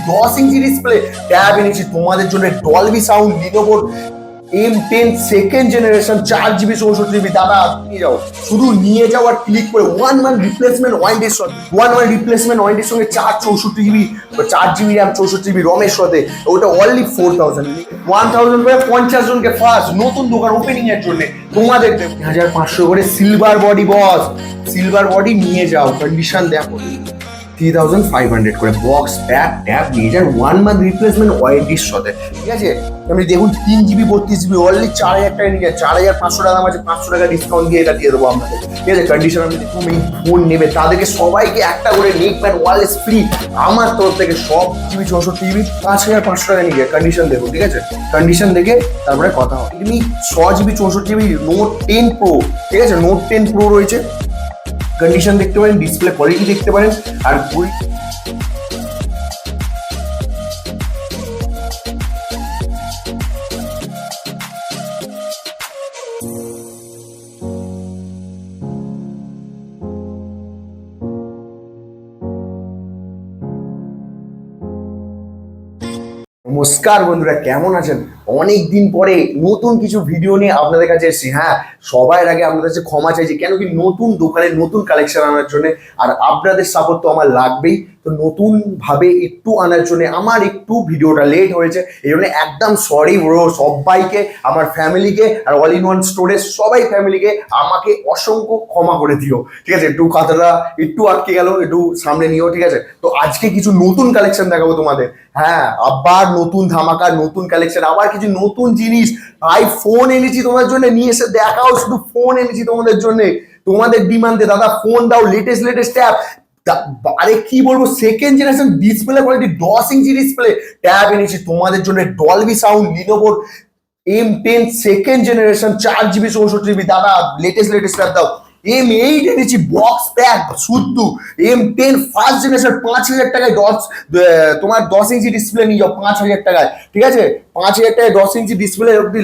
10 inch display tab এনেছি তোমাদের জন্য, ডলবি সাউন্ড, লিনোভোর M10 second generation 4 GB 64 GB। দাদা নিয়ে যাও, শুধু নিয়ে যাও আর ক্লিক করে 1 month রিপ্লেসমেন্ট ওয়ারেন্টির সঙ্গে 4 64 GB 4 GB RAM 64 GB রমের সাথে, ওটা অনলি 4000 করে 50 জনকে ফার্স্ট নতুন দোকান ওপেনিং এর জন্য তোমাদের 1500 করে সিলভার বডি বস, সিলভার বডি নিয়ে যাও, কন্ডিশন দেখো 3500 করে বক্স প্যাক ট্যাব নিয়ে যান 1 month রিপ্লেসমেন্ট ওয়ারেন্টির সাথে, ঠিক আছে। আপনি দেখুন 3 GB 32 GB অনলি 4000 টাকা নিয়ে যায়, 4500 টাকা দাম আছে, 500 টাকা ডিসকাউন্ট দিয়ে এটা দিয়ে দেবো আপনাদের, ঠিক আছে। কন্ডিশন আপনি দেখুন এই ফোন নেবে তাদেরকে সবাইকে একটা করে নেক ব্যান্ড ওয়ারলেস ফ্রি আমার তরফ থেকে, সব GB 64 GB 5500 টাকা নিয়ে যায়। কন্ডিশন দেখুন, ঠিক আছে, কন্ডিশন দেখে তারপরে কথা হয়। এমনি 6 GB 64 GB নোট 10 প্রো, ঠিক আছে, নোট 10 প্রো রয়েছে, কন্ডিশন দেখতে পারেন, ডিসপ্লে কোয়ালিটি দেখতে পারেন। আর নমস্কার বন্ধুরা, কেমন আছেন? অনেক দিন পরে নতুন কিছু ভিডিও নিয়ে আপনাদের কাছে এসেছি। হ্যাঁ, সবার আগে আপনাদের কাছে ক্ষমা চাইছি, কেন কি নতুন দোকানে নতুন কালেকশন আনার জন্য, আর আপনাদের সাপোর্ট তো আমার লাগবেই। তো নতুন ভাবে একটু আনার জন্য আমার একটু ভিডিওটা লেট হয়েছে, এই জন্য একদম সরি ব্রো। সবাইকে, আমার ফ্যামিলিকে আর অল ইন ওয়ান স্টোরের সবাই ফ্যামিলিকে আমাকে অসংখ্য ক্ষমা করে দিও, ঠিক আছে। একটু কথাটা একটু আটকে গেল, একটু সামনে নিও, ঠিক আছে। তো আজকে কিছু নতুন কালেকশন দেখাবো তোমাদের। হ্যাঁ, আবার নতুন ধামাকা, নতুন কালেকশন, আবার কিছু নতুন জিনিস। ভাই ফোন এনেছি তোমাদের জন্য, নিয়ে এসে দেখাও, শুধু ফোন এনেছি তোমাদের জন্য, তোমাদের ডিমান্ডে। দাদা ফোন দাও, লেটেস্ট ট্যাব, আরে কি বলবো, second generation display quality 10 inch display tab এনেছি তোমাদের জন্য, ডলবি সাউন্ড, লিনোভোর M10 second generation 4 GB 64 GB। দাদা লেটেস্ট ট্যাব দাও। M8 এনেছি বক্স প্যাক শুদ্ধ, M10 ফার্স্ট জেনারেশন 5000 টাকায় তোমার 10 ইঞ্চি ডিসপ্লে নিয়ে যাও 5000 টাকায়, ঠিক আছে। 5000 টাকায় 10 ইঞ্চি ডিসপ্লে অব্দি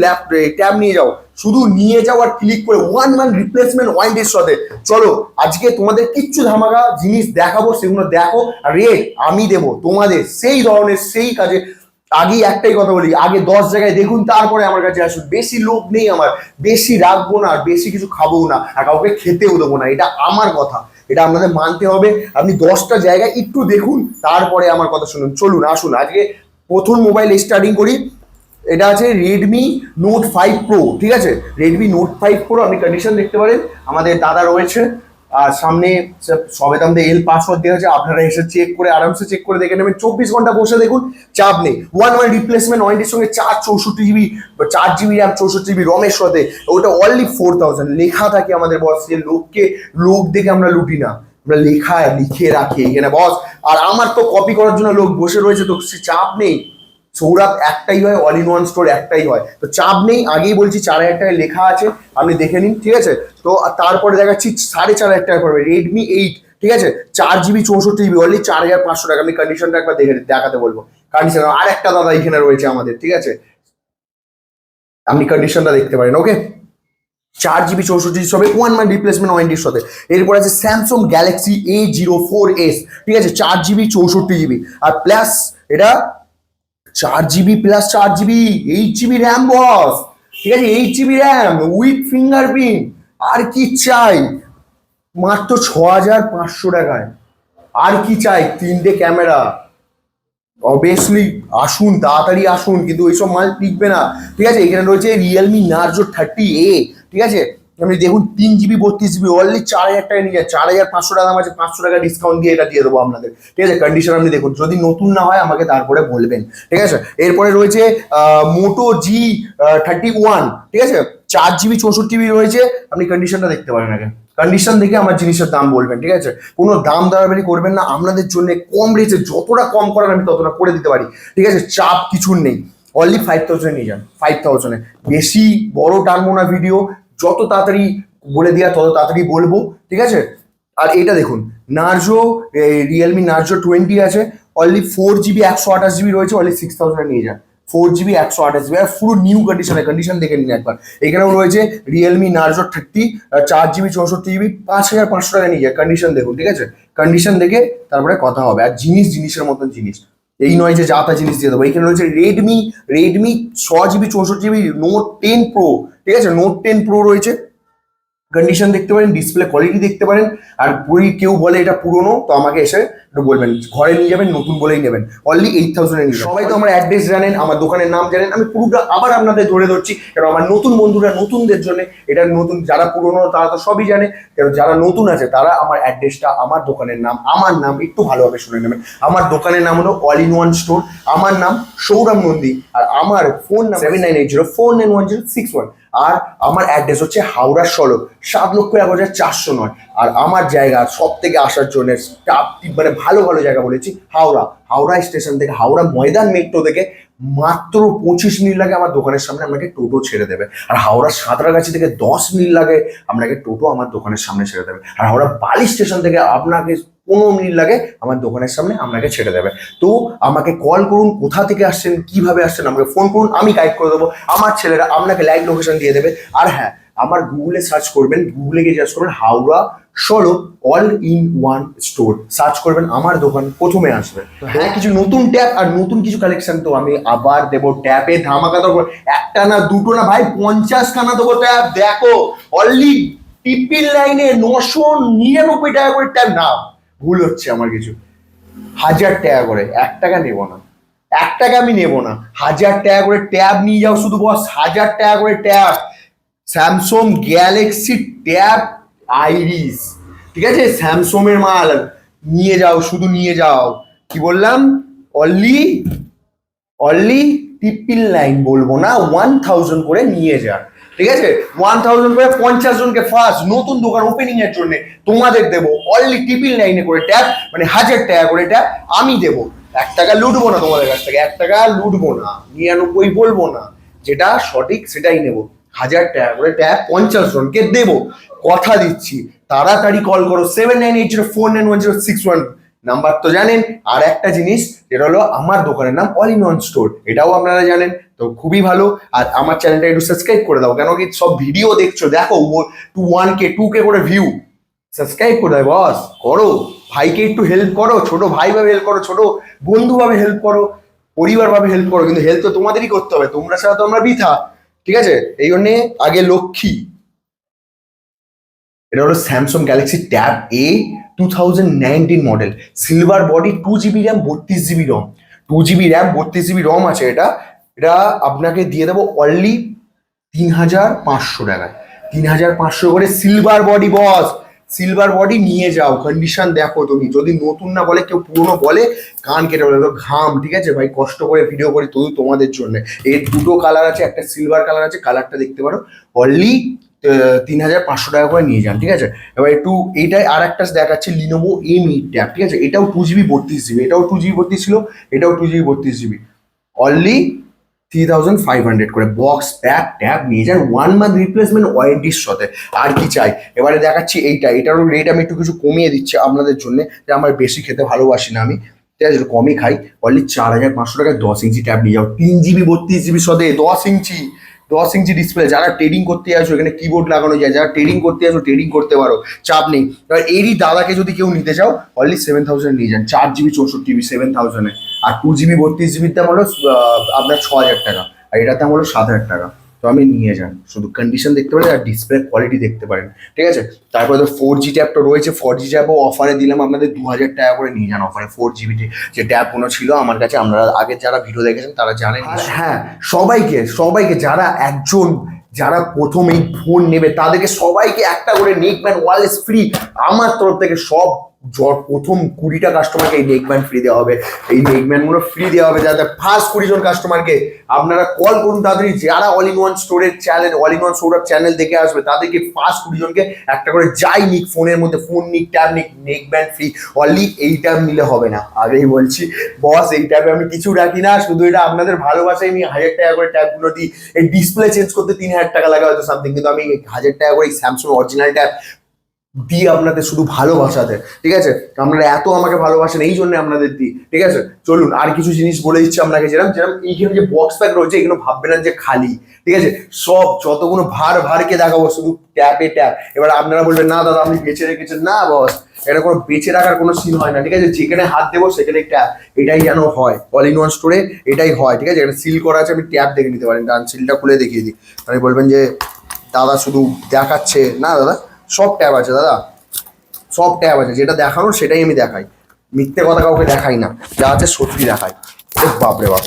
ট্যাব নিয়ে যাও, শুধু নিয়ে যাও আর ক্লিক করে 1 month রিপ্লেসমেন্ট ওয়ারেন্টির সাথে। চলো আজকে তোমাদের কিচ্ছু ধামাকা জিনিস দেখাবো, সেগুলো দেখো। আর রেট আমি দেবো তোমাদের সেই ধরনের সেই কাজে। আগে একটাই কথা বলি, আগে 10 জায়গায় দেখুন, তারপরে আমার কাছে আসুন। বেশি লোভ নেই আমার, বেশি রাখবো না, আর বেশি কিছু খাবো না, আর কাউকে খেতেও দেবো না, এটা আমার কথা, এটা আপনাদের মানতে হবে। আপনি 10টা জায়গায় একটু দেখুন, তারপরে আমার কথা শুনুন। চলুন আসুন, আজকে প্রথম মোবাইল স্টার্টিং করি। এটা আছে রেডমি নোট 5 প্রো, ঠিক আছে, রেডমি নোট 5 প্রো। আপনি কন্ডিশন দেখতে পারেন, আমাদের দাদা রয়েছে, আর সামনে সবে দাম দিয়ে পাসওয়ার্ড দেওয়া আছে, আপনারা এসে চেক করে আরামসে চেক করে দেখে নেবেন। 24 ঘন্টা বসে দেখুন, চাপ নেই। 1 month রিপ্লেসমেন্ট ওয়ারেন্টির সঙ্গে 4 GB RAM 64 GB রমের সাথে, ওটা অনলি 4000 লেখা থাকে আমাদের বস। যে লোক দেখে আমরা লুটি না, আমরা লিখে রাখি এখানে বস। আর আমার তো কপি করার জন্য লোক বসে রয়েছে, তো সে চাপ নেই। সৌরভ একটাই হয়, অল ইন ওয়ান স্টোর একটাই হয়, তো চাপ নেই। আগেই বলছি 4000 টাকায় লেখা আছে, আপনি দেখে নিন, ঠিক আছে। তো তারপরে দেখাচ্ছি 4500 টাকা পড়বে রেডমি 8, ঠিক আছে, 4 GB 64 GB অনলি 4500 টাকা। আমি কন্ডিশনটা একবার দেখাতে বলবো। কন্ডিশন আর একটা দাদা এখানে রয়েছে আমাদের, ঠিক আছে, আপনি কন্ডিশনটা দেখতে পারেন। ওকে, 4 GB 64 সবে 1 month রিপ্লেসমেন্ট ওয়ারেন্টির সাথে। এরপর আছে স্যামসাং গ্যালাক্সি A04s, ঠিক আছে, 4 GB 64 GB আর প্লাস এটা 4 GB plus 4 GB 8 GB RAM boss, ঠিক আছে, 8 GB র্যাম উইথ ফিঙ্গারপ্রিন্ট। আর কি চাই, মাত্র 6500 টাকায়। আর কি চাই, 3টে ক্যামেরা। অবভিয়াসলি আসুন, তাড়াতাড়ি আসুন, কিন্তু ওইসব মাল টিকবে না, ঠিক আছে। এখানে রয়েছে রিয়েলমি নার্জো 30A, ঠিক আছে। আপনি দেখুন 3 GB 32 GB অনলি 4000 টাকা নিয়ে যায়, 4500 টাকা দাম আছে, 500 টাকা ডিসকাউন্ট দিয়ে এটা দিয়ে দেবো আপনাদের, ঠিক আছে। কন্ডিশন আপনি দেখুন, যদি নতুন না হয় আমাকে তারপরে বলবেন, ঠিক আছে। এরপরে রয়েছে মোটো G31, ঠিক আছে, 4 GB 64 GB রয়েছে। আপনি কন্ডিশনটা দেখতে পারেন আগে, কন্ডিশন দেখে আমার জিনিসের দাম বলবেন, ঠিক আছে। কোনো দাম দাঁড়াবাড়ি করবেন না, আপনাদের জন্য কম রেটে যতটা কম করার আমি ততটা করে দিতে পারি, ঠিক আছে। চাপ কিছুর নেই, অনলি 5000 নিয়ে যান, 5000-এ। বেশি বড় টানবো না ভিডিও, যত তাড়াতাড়ি বলে দেওয়া তত তাড়াতাড়ি বলবো, ঠিক আছে। আর এটা দেখুন নার্জো, রিয়েলমি নার্জো 20 আছে, অনলি 4 GB 128 GB রয়েছে, অনলি 6000-এ নিয়ে যান। 4 GB 128 GB পুরো নিউ কন্ডিশন দেখে নিন একবার। এখানেও রয়েছে রিয়েলমি নার্জো 30 4 GB 64 GB 5500 টাকা নিয়ে যায়। কন্ডিশন দেখুন, ঠিক আছে, কন্ডিশন দেখে তারপরে কথা হবে। আর জিনিসের মতন জিনিস, এই নয় যে যা তা জিনিস দিয়ে দেবো। এইখানে রয়েছে Redmi 6 GB 64 GB Note 10 Pro, ঠিক আছে, Note 10 Pro রয়েছে। কন্ডিশন দেখতে পারেন, ডিসপ্লে কোয়ালিটি দেখতে পারেন। আর কেউ বলে এটা পুরনো, তো আমাকে এসে একটু বলবেন, ঘরে নিয়ে যাবেন, নতুন বলেই নেবেন। অনলি 8,000 এ। সবাই তো আমার অ্যাড্রেস জানেন, আমার দোকানের নাম জানেন, আমি পুরোটা আবার আপনাদের ধরে ধরছি কারণ আমার নতুন বন্ধুরা, নতুনদের জন্য এটা নতুন। যারা পুরনো তারা তো সবই জানে, কারণ যারা নতুন আছে তারা আমার অ্যাড্রেসটা, আমার দোকানের নাম, আমার নাম একটু ভালোভাবে শুনে নেবেন। আমার দোকানের নাম হলো অল ইন ওয়ান স্টোর। আমার নাম সৌরভ নন্দী, আর আমার ফোন নাম্বার 7980491061। আর আমার অ্যাড্রেস হচ্ছে হাওড়া 16 7,01,409। আর আমার জায়গা সব থেকে আসার জন্য মানে ভালো ভালো জায়গা বলেছি, হাওড়া স্টেশন থেকে, হাওড়া ময়দান মেট্রো থেকে মাত্র 25 মিনিট লাগে আমার দোকানের সামনে আপনাকে টোটো ছেড়ে দেবে। আর হাওড়া সাঁতরাগাছি থেকে 10 মিনিট লাগে আপনাকে টোটো আমার দোকানের সামনে ছেড়ে দেবে। আর হাওড়া বালি স্টেশন থেকে আপনাকে 15 মিনিট লাগে আমার দোকানের সামনে আপনাকে ছেড়ে দেবে। তো আমাকে কল করুন, কোথা থেকে আসছেন, কিভাবে আসছেন, আমাকে ফোন করুন, আমি গাইড করে দেবো। আমার ছেলেরা আপনাকে লাইভ লোকেশন দিয়ে দেবে। আর হ্যাঁ, আমার গুগলে সার্চ করবেন, গুগলে গিয়ে সার্চ করবেন Howrah 16 all in one store, search করবেন, আমার দোকান প্রথমে আসবে। হ্যাঁ, কিছু নতুন ট্যাব আর নতুন কিছু কালেকশন তো আমি আবার দেবো। ট্যাবে ধামাকা দেবো, একটা না দুটো না ভাই, 50 খানা দেবো ট্যাব। দেখো অনলি টিপিল লাইনে 999 টাকা করে ট্যাব। না, ভুল হচ্ছে আমার কিছু, 1000 টাকা করে, 1 টাকা নেবো না, 1 টাকা আমি নেবো না, 1000 টাকা করে ট্যাব নিয়ে যাও শুধু বস। 1000 টাকা করে tab, Samsung Galaxy tab iris, ঠিক আছে, স্যামসাং এর মাল নিয়ে যাও, শুধু নিয়ে যাও। কি বললাম? অনলি ট্রিপল লাইন বলবো না, 1000 করে নিয়ে যান, ঠিক আছে, 1000 করে 50 জনকে ফার্স্ট নতুন দোকান ওপেনিং এর জন্য তোমাদের দেবো অনলি ট্রিপল লাইনে করে ট্যাব, মানে 1000 টাকা করে ট্যাব আমি দেবো। 1 টাকা লুটবো না তোমাদের কাছ থেকে, 1 টাকা লুটবো না, 99 বলবো না, যেটা সঠিক সেটাই নেবো। 1000 টাকা করে ট্যাব 50 জনকে দেবো, কথা দিচ্ছি। তাড়াতাড়ি কল করো 7980491061, নাম্বার তো জানেন। আর একটা জিনিস যেটা হলো আমার দোকানের নাম অল ইন ওয়ান স্টোর, এটাও আপনারা জানেন, তো খুবই ভালো। আর আমার চ্যানেলটা একটু সাবস্ক্রাইব করে দাও, কেন কি সব ভিডিও দেখছো, দেখো 1K 2K করে ভিউ, সাবস্ক্রাইব করে দাও বস, করো। ভাইকে একটু হেল্প করো, ছোট ভাই ভাবে হেল্প করো, ছোট বন্ধু ভাবে হেল্প করো, পরিবার ভাবে হেল্প করো, কিন্তু হেল্প তো তোমাদেরই করতে হবে, তোমরা ছাড়া তো আমরা বৃথা, ঠিক আছে। এই জন্যে আগে লক্ষ্মী। এটা হলো স্যামসাং গ্যালাক্সি ট্যাব এ 2019 model, silver body, 2 GB RAM 32 GB রম, 2 GB র্যাম 32 GB রম আছে। এটা আপনাকে দিয়ে দেবো অনলি 3500 টাকায়, 3500 করে সিলভার বডি বস, সিলভার বডি নিয়ে যাও। কন্ডিশন দেখো তুমি, যদি নতুন না বলে কেউ, পুরনো বলে কান কেটে বলে, তো ঘাম, ঠিক আছে ভাই, কষ্ট করে ভিডিও করি তবু তোমাদের জন্য। এর দুটো কালার আছে, একটা সিলভার কালার আছে, কালারটা দেখতে পারো। অনলি 3500 টাকা করে নিয়ে যান, ঠিক আছে। এবার একটু এইটাই আর একটা দেখাচ্ছে, লিনোভো M8 ট্যাব, ঠিক আছে, এটাও 2 GB 32 GB, এটাও 2 GB 32 ছিল, এটাও 2 GB 32 GB, অনলি 3500 করে। বক্স প্যাক ট্যাব নিয়ে যান, 1 মান্থ রিপ্লেসমেন্ট ওয়ারেন্টির সাথে। আর কি চাই? এবারে দেখাচ্ছি এটারও রেট আমি একটু কিছু কমিয়ে দিচ্ছি আপনাদের জন্য, যে আমার বেশি খেতে ভালোবাসি না আমি, ঠিক আছে, কমই খাই। অনলি 4500 টাকায় 10 ইঞ্চি ট্যাব নিয়ে যাও, 3 GB 32 GB সাথে 10 ইঞ্চি ডিসপ্লে। যারা ট্রেডিং করতে আসো, এখানে কিবোর্ড লাগানো যায়, যারা ট্রেডিং করতে আসো ট্রেডিং করতে পারো, চাপ নেই। এবার এরই দাদাকে যদি কেউ নিতে চাও, অনলি 7000 নিয়ে যান, 4 GB 64 GB 7000-এ। আর 2 GB 32 GB দাম হলো আপনার 6000 টাকা, আর এটার দাম হলো 7000 টাকা। তো আমি নিয়ে যান, শুধু কন্ডিশন দেখতে পারেন আর ডিসপ্লে কোয়ালিটি দেখতে পারেন, ঠিক আছে। তারপরে তো 4G ট্যাবটা রয়েছে, 4G ট্যাবও অফারে দিলাম আপনাদের, 2000 টাকা করে নিয়ে যান অফারে। 4GB যে ট্যাবগুলো ছিল আমার কাছে, আপনারা আগে যারা ভিডিও দেখেছেন তারা জানেন। হ্যাঁ, সবাইকে যারা প্রথম এই ফোন নেবে তাদেরকে সবাইকে একটা করে নেকব্যান্ড ওয়্যারলেস ফ্রি আমার তরফ থেকে। প্রথম 20টা কাস্টমারকে এই নেকব্যান্ড ফ্রি দেওয়া হবে, এই নেকব্যান্ডগুলো ফ্রি দেওয়া হবে। যাতে ফার্স্ট 20 জন কাস্টমারকে আপনারা কল করুন তাড়াতাড়ি, যারা অল ইন ওয়ান স্টোরের channel, all in one Sourav channel দেখে আসবে তাদেরকে ফার্স্ট 20 জনকে একটা করে, যাই নিক ফোনের মধ্যে, ফোন নিক, ট্যাব নিক, নেকব্যান্ড ফ্রি। অনলি এই ট্যাব নিলে হবে না, আগেই বলছি বস, এই ট্যাবে আমি কিছু রাখি না, শুধু এটা আপনাদের ভালোবাসায় আমি 1000 টাকা করে ট্যাবগুলো দিই। এই ডিসপ্লে চেঞ্জ করতে 3000 টাকা লাগে হয়তো সামথিং, কিন্তু আমি 1000 টাকা করে এই স্যামসাং অরিজিনাল ট্যাব দিই আপনাদের শুধু ভালোবাসাতে, ঠিক আছে? আপনারা এত আমাকে ভালোবাসেন, এই জন্য আপনাদের দিই, ঠিক আছে? চলুন আর কিছু জিনিস বলে দিচ্ছি আপনাকে, যেরকম যেরকম এইখানে যে বক্স প্যাক রয়েছে এগুলো ভাববেন না যে খালি, ঠিক আছে? সব যতগুলো ভারকে দেখাবো শুধু ট্যাপে ট্যাপ। এবার আপনারা বলবেন না দাদা আপনি বেঁচে রেখেছেন, না বস, এটা কোনো বেঁচে রাখার কোনো সিন হয় না, ঠিক আছে? যেখানে হাত দেবো সেখানে ট্যাপ, এটাই যেন হয় অল ইন ওয়ান স্টোরে, এটাই হয়, ঠিক আছে? এখানে সিল করা আছে, আপনি ট্যাপ দেখে নিতে পারেন। ডান সিলটা খুলে দেখিয়ে দিই, আপনি বলবেন যে দাদা শুধু দেখাচ্ছে, না দাদা সব ট্যাব আছে দাদা, সব ট্যাব আছে, যেটা দেখানোর সেটাই আমি দেখাই, মিথ্যে কথা কাউকে দেখাই না, যা আছে সত্যি দেখাই। বাপরে বাপ,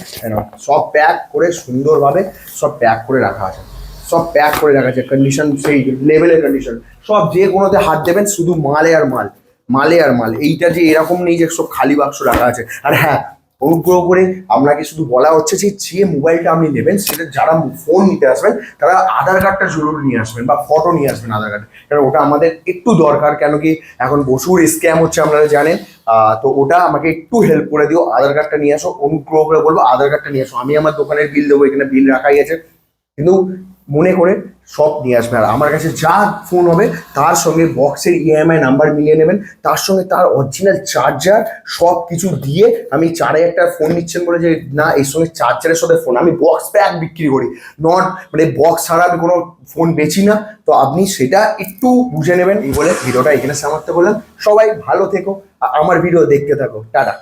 সব প্যাক করে সুন্দরভাবে সব প্যাক করে রাখা আছে, সব প্যাক করে রাখা আছে, কন্ডিশন সেই লেভেলের কন্ডিশন, সব যে কোনোতে হাত দেবেন শুধু মালে আর মাল, মালে আর মাল। এইটা যে এরকম নেই যে সব খালি বাক্স রাখা আছে। আর হ্যাঁ, অনুগ্রহ করে আপনাকে শুধু বলা হচ্ছে যে যে মোবাইলটা আপনি নেবেন সেটা যারা ফোন নিতে আসবেন তারা আধার কার্ডটা জরুরি নিয়ে আসবেন বা ফটো নিয়ে আসবেন আধার কার্ড, কারণ ওটা আমাদের একটু দরকার, কেন কি এখন প্রচুর স্ক্যাম হচ্ছে আপনারা জানেন। তো ওটা আমাকে একটু হেল্প করে দিও, আধার কার্ডটা নিয়ে আসো, অনুগ্রহ করে বলবো আধার কার্ডটা নিয়ে আসো। আমি আমার দোকানের বিল দেবো, এখানে বিল রাখাই আছে, কিন্তু মনে করে সব নিয়ে আসবে। আর আমার কাছে যা ফোন হবে তার সঙ্গে বক্সের ইএমআই নাম্বার মিলিয়ে নেবেন, তার সঙ্গে তার অরিজিনাল চার্জার সব কিছু দিয়ে। আমি 4,000 ফোন নিচ্ছেন বলে যে না, এর সঙ্গে চার্জারের সাথে ফোন, আমি বক্স প্যাক বিক্রি করি, নট মানে বক্স ছাড়া আমি কোনো ফোন বেচি না। তো আপনি সেটা একটু বুঝে নেবেন। এই বলে ভিডিওটা এখানে সমাপ্ত করলাম। সবাই ভালো থেকো, আমার ভিডিও দেখতে থাকো, টাটা।